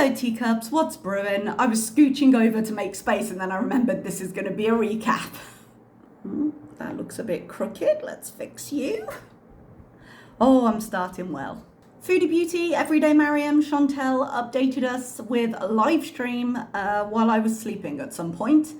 Hello teacups, what's brewing? I was scooching over to make space and then I remembered this is going to be a recap. That looks a bit crooked, let's fix you. Oh, I'm starting well. Foodie Beauty, Everyday Mariam, Chantal updated us with a live stream while I was sleeping at some point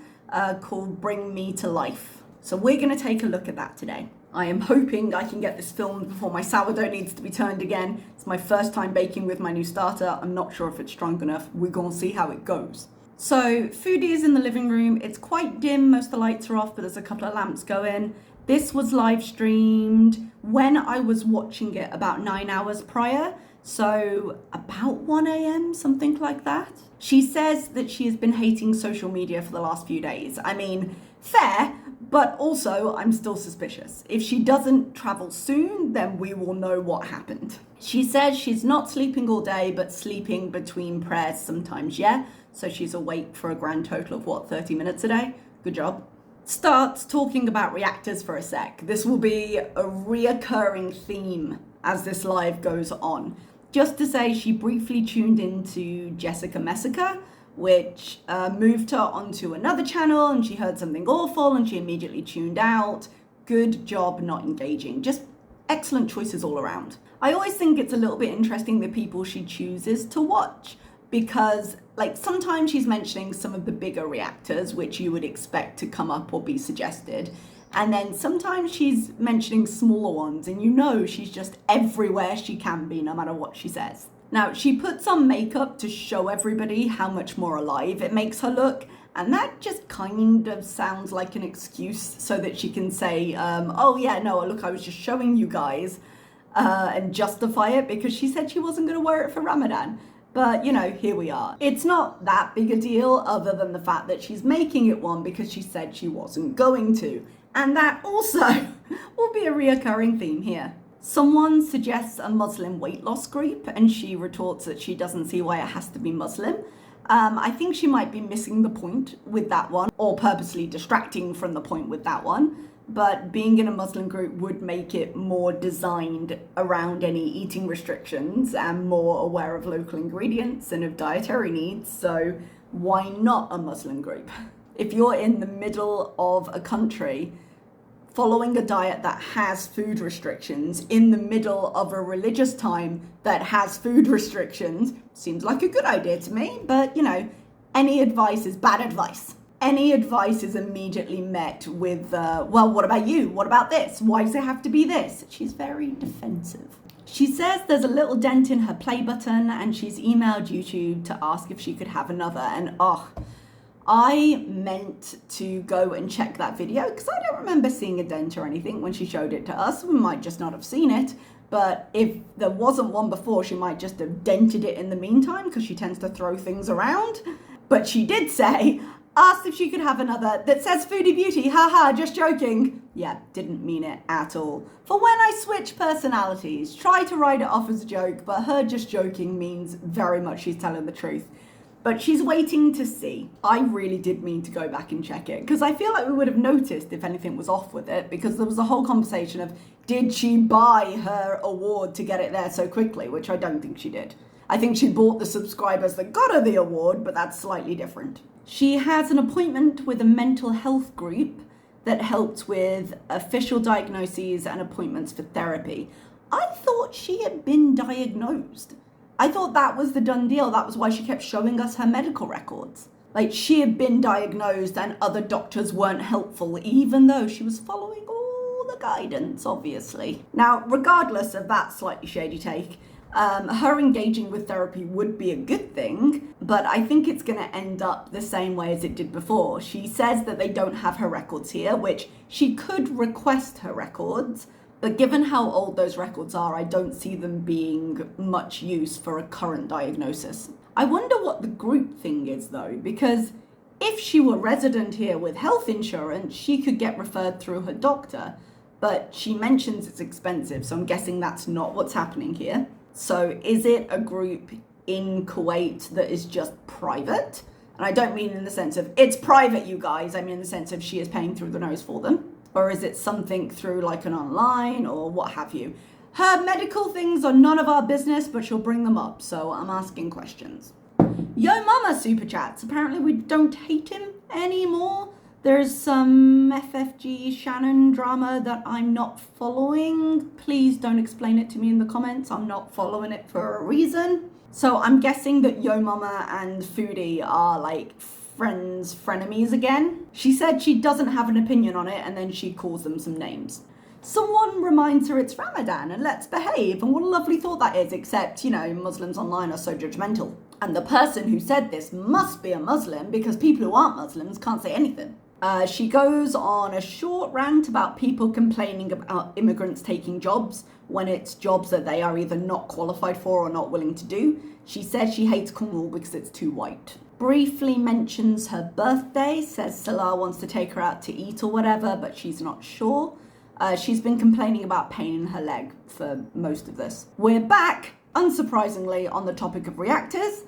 called Bring Me to Life. So we're going to take a look at that today. I am hoping I can get this filmed before my sourdough needs to be turned again. It's my first time baking with my new starter. I'm not sure if it's strong enough. We're going to see how it goes. So Foodie is in the living room. It's quite dim. Most of the lights are off, but there's a couple of lamps going. This was live streamed when I was watching it about 9 hours prior. So about 1 a.m., something like that. She says that she has been hating social media for the last few days. I mean, fair, but also I'm still suspicious. If she doesn't travel soon, then we will know what happened. She says she's not sleeping all day, but sleeping between prayers sometimes, yeah? So she's awake for a grand total of 30 minutes a day? Good job. Starts talking about reactors for a sec. This will be a reoccurring theme as this live goes on. Just to say, she briefly tuned into Jessica Messica, which moved her onto another channel, and she heard something awful and she immediately tuned out. Good job not engaging. Just excellent choices all around. I always think it's a little bit interesting the people she chooses to watch, because like sometimes she's mentioning some of the bigger reactors which you would expect to come up or be suggested, and then sometimes she's mentioning smaller ones and you know she's just everywhere she can be no matter what she says. Now, she puts on makeup to show everybody how much more alive it makes her look, and that just kind of sounds like an excuse so that she can say, oh yeah, no, look, I was just showing you guys, and justify it because she said she wasn't going to wear it for Ramadan. But, you know, here we are. It's not that big a deal other than the fact that she's making it one because she said she wasn't going to. And that also will be a reoccurring theme here. Someone suggests a Muslim weight loss group and she retorts that she doesn't see why it has to be Muslim. I think she might be missing the point with that one, or purposely distracting from the point with that one. But being in a Muslim group would make it more designed around any eating restrictions and more aware of local ingredients and of dietary needs. So why not a Muslim group? If you're in the middle of a country following a diet that has food restrictions in the middle of a religious time that has food restrictions, seems like a good idea to me. But, you know, any advice is bad advice. Any advice is immediately met with, well, what about you? What about this? Why does it have to be this? She's very defensive. She says there's a little dent in her play button and she's emailed YouTube to ask if she could have another. And I meant to go and check that video because I don't remember seeing a dent or anything when she showed it to us. We might just not have seen it. But if there wasn't one before, she might just have dented it in the meantime because she tends to throw things around. But she did say, asked if she could have another that says Foodie Beauty, haha, just joking. Yeah, didn't mean it at all. For when I switch personalities, try to write it off as a joke, but her just joking means very much she's telling the truth. But she's waiting to see. I really did mean to go back and check it because I feel like we would have noticed if anything was off with it, because there was a whole conversation of did she buy her award to get it there so quickly, which I don't think she did. I think she bought the subscribers that got her the award, but that's slightly different. She has an appointment with a mental health group that helped with official diagnoses and appointments for therapy. I thought she had been diagnosed. I thought that was the done deal. That was why she kept showing us her medical records. Like she had been diagnosed and other doctors weren't helpful, even though she was following all the guidance, obviously. Now, regardless of that slightly shady take, her engaging with therapy would be a good thing, but I think it's going to end up the same way as it did before. She says that they don't have her records here, which she could request her records, but given how old those records are, I don't see them being much use for a current diagnosis. I wonder what the group thing is though, because if she were resident here with health insurance, she could get referred through her doctor, but she mentions it's expensive, so I'm guessing that's not what's happening here. So is it a group in Kuwait that is just private? And I don't mean in the sense of it's private, you guys. I mean in the sense of she is paying through the nose for them. Or is it something through like an online or what have you? Her medical things are none of our business, but she'll bring them up. So I'm asking questions. Yo Mama super chats. Apparently we don't hate him anymore. There's some FFG Shannon drama that I'm not following. Please don't explain it to me in the comments. I'm not following it for a reason. So I'm guessing that Yo Mama and Foodie are like frenemies again. She said she doesn't have an opinion on it and then she calls them some names. Someone reminds her it's Ramadan and let's behave, and what a lovely thought that is, except, you know, Muslims online are so judgmental. And the person who said this must be a Muslim because people who aren't Muslims can't say anything. She goes on a short rant about people complaining about immigrants taking jobs when it's jobs that they are either not qualified for or not willing to do. She says she hates Cornwall because it's too white. Briefly mentions her birthday, says Salah wants to take her out to eat or whatever, but she's not sure. She's been complaining about pain in her leg for most of this. We're back, unsurprisingly, on the topic of reactors.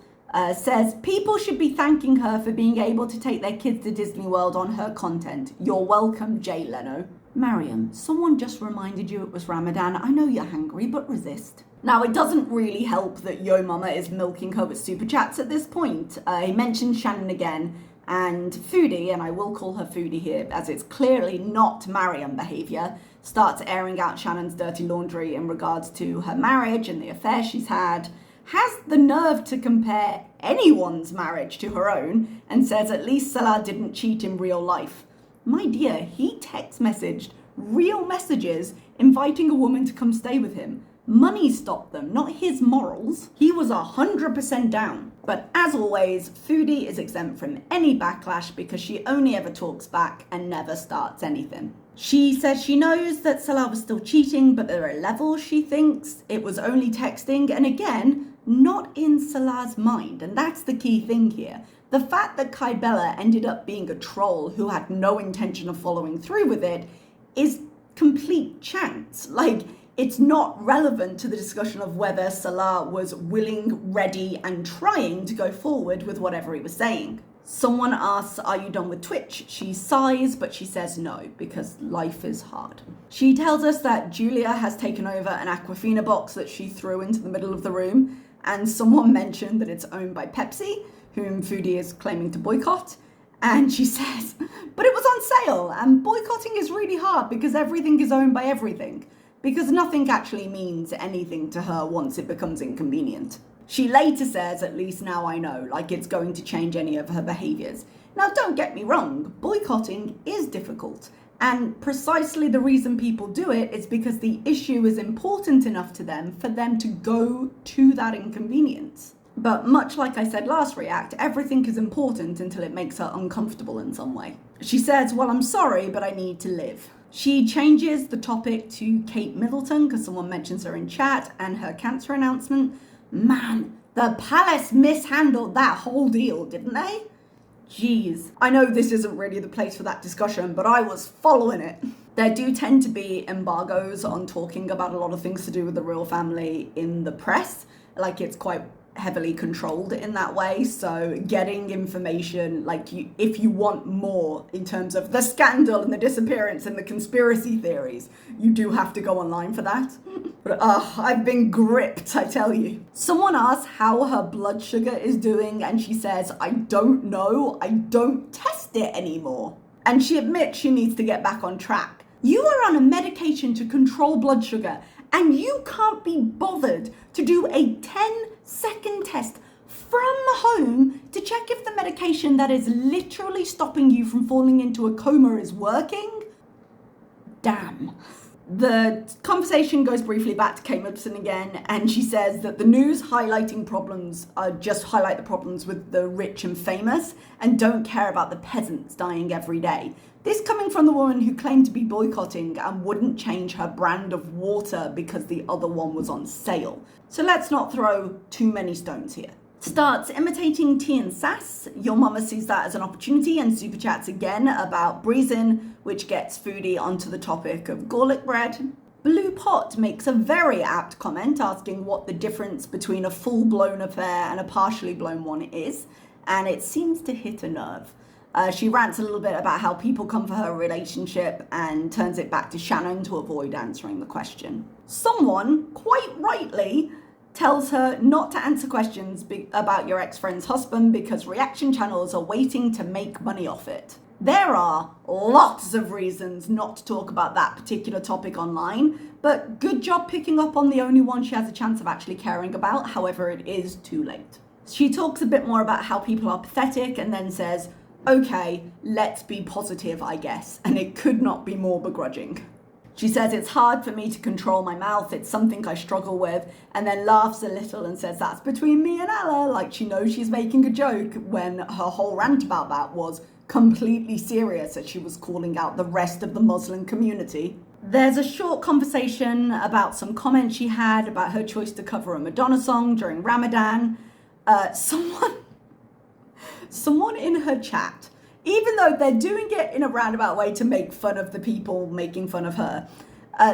Says people should be thanking her for being able to take their kids to Disney World on her content. You're welcome, Jay Leno. Mariam, someone just reminded you it was Ramadan. I know you're hungry, but resist. Now, it doesn't really help that Yo Mama is milking her with super chats at this point. He mentions Shannon again, and Foodie, and I will call her Foodie here as it's clearly not Mariam behaviour, starts airing out Shannon's dirty laundry in regards to her marriage and the affair she's had, has the nerve to compare anyone's marriage to her own, and says at least Salah didn't cheat in real life. My dear, he text messaged real messages inviting a woman to come stay with him. Money stopped them, not his morals. He was 100% down. But as always, Foodie is exempt from any backlash because she only ever talks back and never starts anything. She says she knows that Salah was still cheating, but there are levels she thinks. It was only texting, and again, not in Salah's mind, and that's the key thing here. The fact that Kai Bella ended up being a troll who had no intention of following through with it is complete chance. Like, it's not relevant to the discussion of whether Salah was willing, ready, and trying to go forward with whatever he was saying. Someone asks, are you done with Twitch? She sighs, but she says no, because life is hard. She tells us that Julia has taken over an Aquafina box that she threw into the middle of the room, and someone mentioned that it's owned by Pepsi, whom Foodie is claiming to boycott. And she says, but it was on sale, and boycotting is really hard because everything is owned by everything. Because nothing actually means anything to her once it becomes inconvenient. She later says, at least now I know, like it's going to change any of her behaviours. Now don't get me wrong, boycotting is difficult. And precisely the reason people do it is because the issue is important enough to them for them to go to that inconvenience. But much like I said last React, everything is important until it makes her uncomfortable in some way. She says, well, I'm sorry, but I need to live. She changes the topic to Kate Middleton because someone mentions her in chat and her cancer announcement. Man, the Palace mishandled that whole deal, didn't they? Jeez. I know this isn't really the place for that discussion, but I was following it. There do tend to be embargoes on talking about a lot of things to do with the royal family in the press. Like, it's quite heavily controlled in that way, so getting information, like, if you want more in terms of the scandal and the disappearance and the conspiracy theories, you do have to go online for that. But I've been gripped, I tell you. Someone asks how her blood sugar is doing, and she says, I don't know, I don't test it anymore. And she admits she needs to get back on track. You are on a medication to control blood sugar, and you can't be bothered to do a 10-second test from home to check if the medication that is literally stopping you from falling into a coma is working? Damn. The conversation goes briefly back to Kate Middleton again, and she says that the news highlighting problems just highlight the problems with the rich and famous and don't care about the peasants dying every day. This coming from the woman who claimed to be boycotting and wouldn't change her brand of water because the other one was on sale. So let's not throw too many stones here. Starts imitating tea and sass. Your mama sees that as an opportunity and super chats again about breezing, which gets Foodie onto the topic of garlic bread. Blue Pot makes a very apt comment asking what the difference between a full-blown affair and a partially blown one is, and it seems to hit a nerve. She rants a little bit about how people come for her relationship and turns it back to Shannon to avoid answering the question. Someone, quite rightly, tells her not to answer questions about your ex-friend's husband because reaction channels are waiting to make money off it. There are lots of reasons not to talk about that particular topic online, but good job picking up on the only one she has a chance of actually caring about. However, it is too late. She talks a bit more about how people are pathetic and then says, okay, let's be positive, I guess, and it could not be more begrudging. She says, it's hard for me to control my mouth, it's something I struggle with, and then laughs a little and says, that's between me and Ella, like she knows she's making a joke when her whole rant about that was completely serious as she was calling out the rest of the Muslim community. There's a short conversation about some comments she had about her choice to cover a Madonna song during Ramadan. Someone in her chat, even though they're doing it in a roundabout way to make fun of the people making fun of her,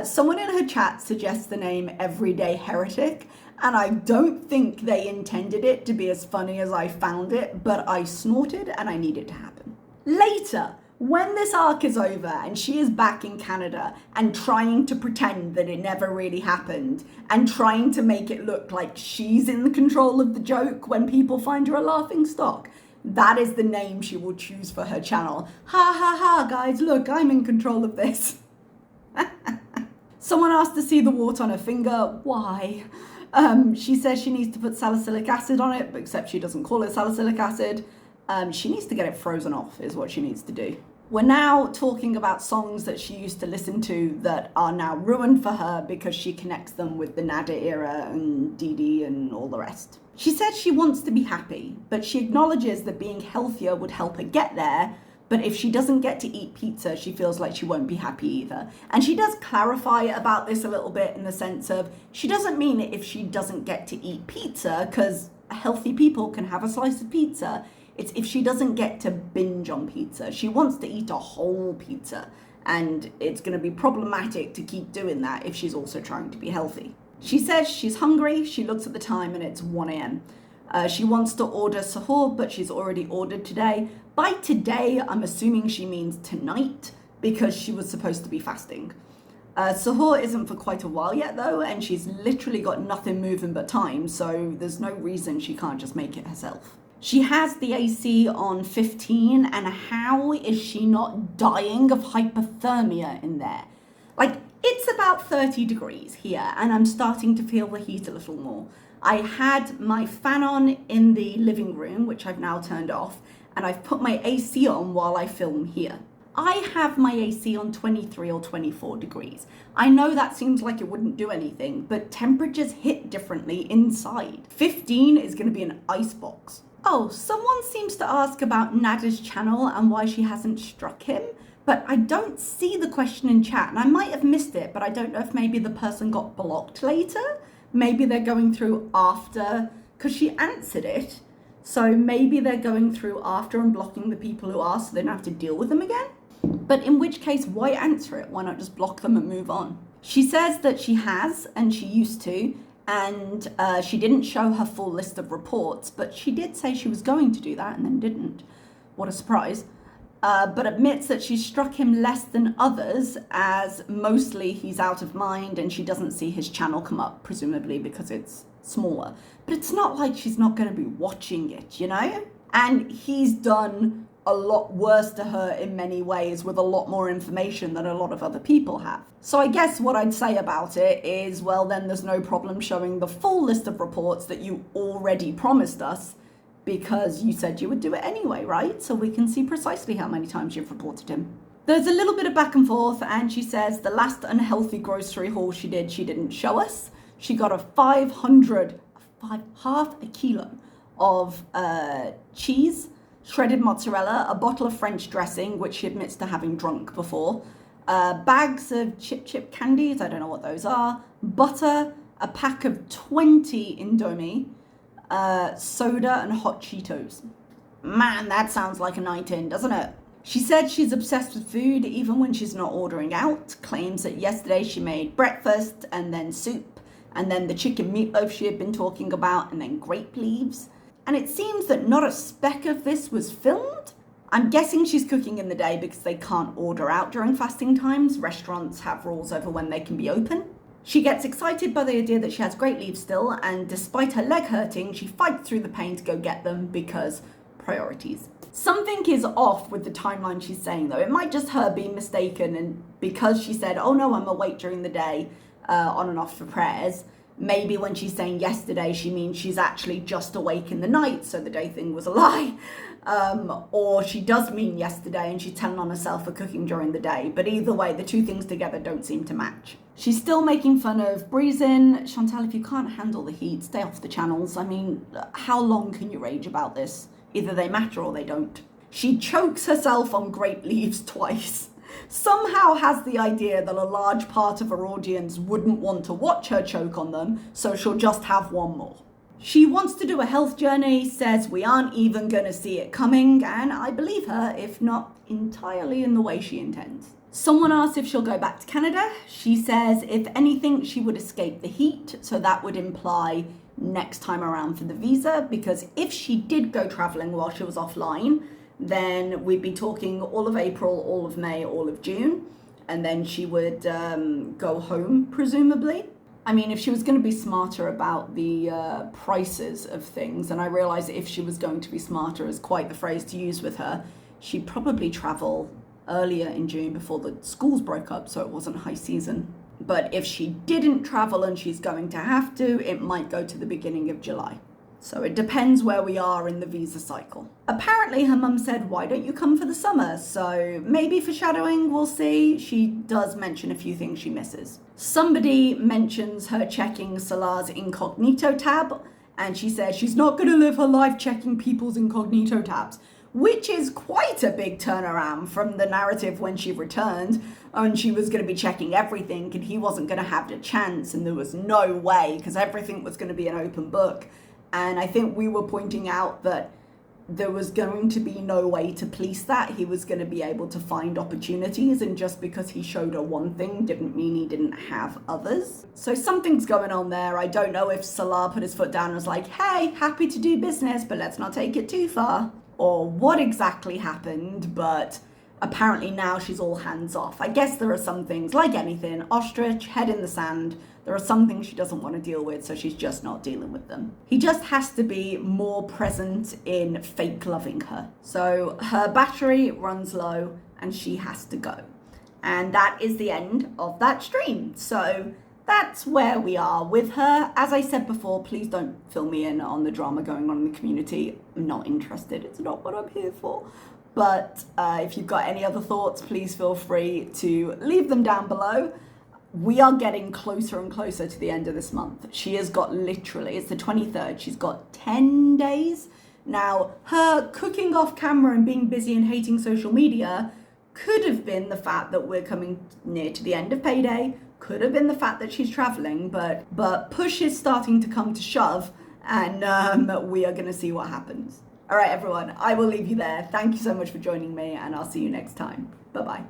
someone in her chat suggests the name Everyday Heretic, and I don't think they intended it to be as funny as I found it, but I snorted and I need it to happen. Later, when this arc is over and she is back in Canada and trying to pretend that it never really happened and trying to make it look like she's in the control of the joke when people find her a laughing stock, that is the name she will choose for her channel. Ha ha ha, guys, look, I'm in control of this. Someone asked to see the wart on her finger. Why? She says she needs to put salicylic acid on it, but except she doesn't call it salicylic acid. She needs to get it frozen off is what she needs to do. We're now talking about songs that she used to listen to that are now ruined for her because she connects them with the Nada era and Dee Dee and all the rest. She said she wants to be happy, but she acknowledges that being healthier would help her get there, but if she doesn't get to eat pizza, she feels like she won't be happy either. And she does clarify about this a little bit in the sense of, she doesn't mean it if she doesn't get to eat pizza, because healthy people can have a slice of pizza. It's if she doesn't get to binge on pizza. She wants to eat a whole pizza, and it's going to be problematic to keep doing that if she's also trying to be healthy. She says she's hungry. She looks at the time and it's 1 a.m. She wants to order sahur, but she's already ordered today. By today, I'm assuming she means tonight because she was supposed to be fasting. Sahur isn't for quite a while yet though, and she's literally got nothing moving but time, so there's no reason she can't just make it herself. She has the AC on 15, and how is she not dying of hypothermia in there? Like, it's about 30 degrees here, and I'm starting to feel the heat a little more. I had my fan on in the living room, which I've now turned off, and I've put my AC on while I film here. I have my AC on 23 or 24 degrees. I know that seems like it wouldn't do anything, but temperatures hit differently inside. 15 is going to be an icebox. Oh, someone seems to ask about Nada's channel and why she hasn't struck him, but I don't see the question in chat, and I might have missed it, but I don't know if maybe the person got blocked later. Maybe they're going through after, because she answered it, so maybe they're going through after and blocking the people who asked so they don't have to deal with them again. But in which case, why answer it? Why not just block them and move on? She says that she has, and she used to, and she didn't show her full list of reports, but she did say she was going to do that and then didn't. What a surprise. But admits that she struck him less than others, as mostly he's out of mind and she doesn't see his channel come up, presumably because it's smaller. But it's not like she's not going to be watching it, you know? And he's done a lot worse to her in many ways with a lot more information than a lot of other people have. So I guess what I'd say about it is, well, then there's no problem showing the full list of reports that you already promised us, because you said you would do it anyway, right? So we can see precisely how many times you've reported him. There's a little bit of back and forth, and she says the last unhealthy grocery haul she didn't show us. She got half a kilo of cheese, shredded mozzarella, a bottle of French dressing, which she admits to having drunk before, bags of chip candies, I don't know what those are, butter, a pack of 20 Indomie, soda and hot Cheetos. Man, that sounds like a night in, doesn't it? She said she's obsessed with food even when she's not ordering out, claims that yesterday she made breakfast and then soup and then the chicken meatloaf she had been talking about and then grape leaves. And it seems that not a speck of this was filmed. I'm guessing she's cooking in the day because they can't order out during fasting times. Restaurants have rules over when they can be open. She gets excited by the idea that she has great leaves still, and despite her leg hurting, she fights through the pain to go get them because priorities. Something is off with the timeline she's saying though. It might just her being mistaken, and because she said, oh no, I'm awake during the day on and off for prayers, maybe when she's saying yesterday, she means she's actually just awake in the night, so the day thing was a lie. Or she does mean yesterday and she's telling on herself for cooking during the day. But either way, the two things together don't seem to match. She's still making fun of breezing. Chantal, if you can't handle the heat, stay off the channels. I mean, how long can you rage about this? Either they matter or they don't. She chokes herself on grape leaves twice. Somehow has the idea that a large part of her audience wouldn't want to watch her choke on them, so she'll just have one more. She wants to do a health journey, says we aren't even going to see it coming, and I believe her, if not entirely in the way she intends. Someone asks if she'll go back to Canada. She says if anything, she would escape the heat, so that would imply next time around for the visa, because if she did go traveling while she was offline, then we'd be talking all of April, all of May, all of June, and then she would go home, presumably. I mean, if she was going to be smarter about the prices of things, and I realize if she was going to be smarter is quite the phrase to use with her, she'd probably travel earlier in June before the schools broke up, so it wasn't high season. But if she didn't travel and she's going to have to, it might go to the beginning of July. So it depends where we are in the visa cycle. Apparently her mum said, why don't you come for the summer? So maybe foreshadowing, we'll see. She does mention a few things she misses. Somebody mentions her checking Salah's incognito tab, and she says she's not going to live her life checking people's incognito tabs, which is quite a big turnaround from the narrative when she returned and she was going to be checking everything and he wasn't going to have the chance and there was no way because everything was going to be an open book. And I think we were pointing out that there was going to be no way to police that. He was going to be able to find opportunities, and just because he showed her one thing didn't mean he didn't have others. So something's going on there. I don't know if Salah put his foot down and was like, hey, happy to do business, but let's not take it too far, or what exactly happened, but apparently now she's all hands off. I guess there are some things, like anything, ostrich, head in the sand, there are some things she doesn't want to deal with, so she's just not dealing with them. He just has to be more present in fake loving her. So her battery runs low and she has to go. And that is the end of that stream. So that's where we are with her. As I said before, please don't fill me in on the drama going on in the community. I'm not interested. It's not what I'm here for. But if you've got any other thoughts, please feel free to leave them down below. We are getting closer and closer to the end of this month. She has got literally, it's the 23rd, she's got 10 days. Now, her cooking off camera and being busy and hating social media could have been the fact that we're coming near to the end of payday, could have been the fact that she's traveling, but push is starting to come to shove, and we are going to see what happens. All right, everyone, I will leave you there. Thank you so much for joining me, and I'll see you next time. Bye-bye.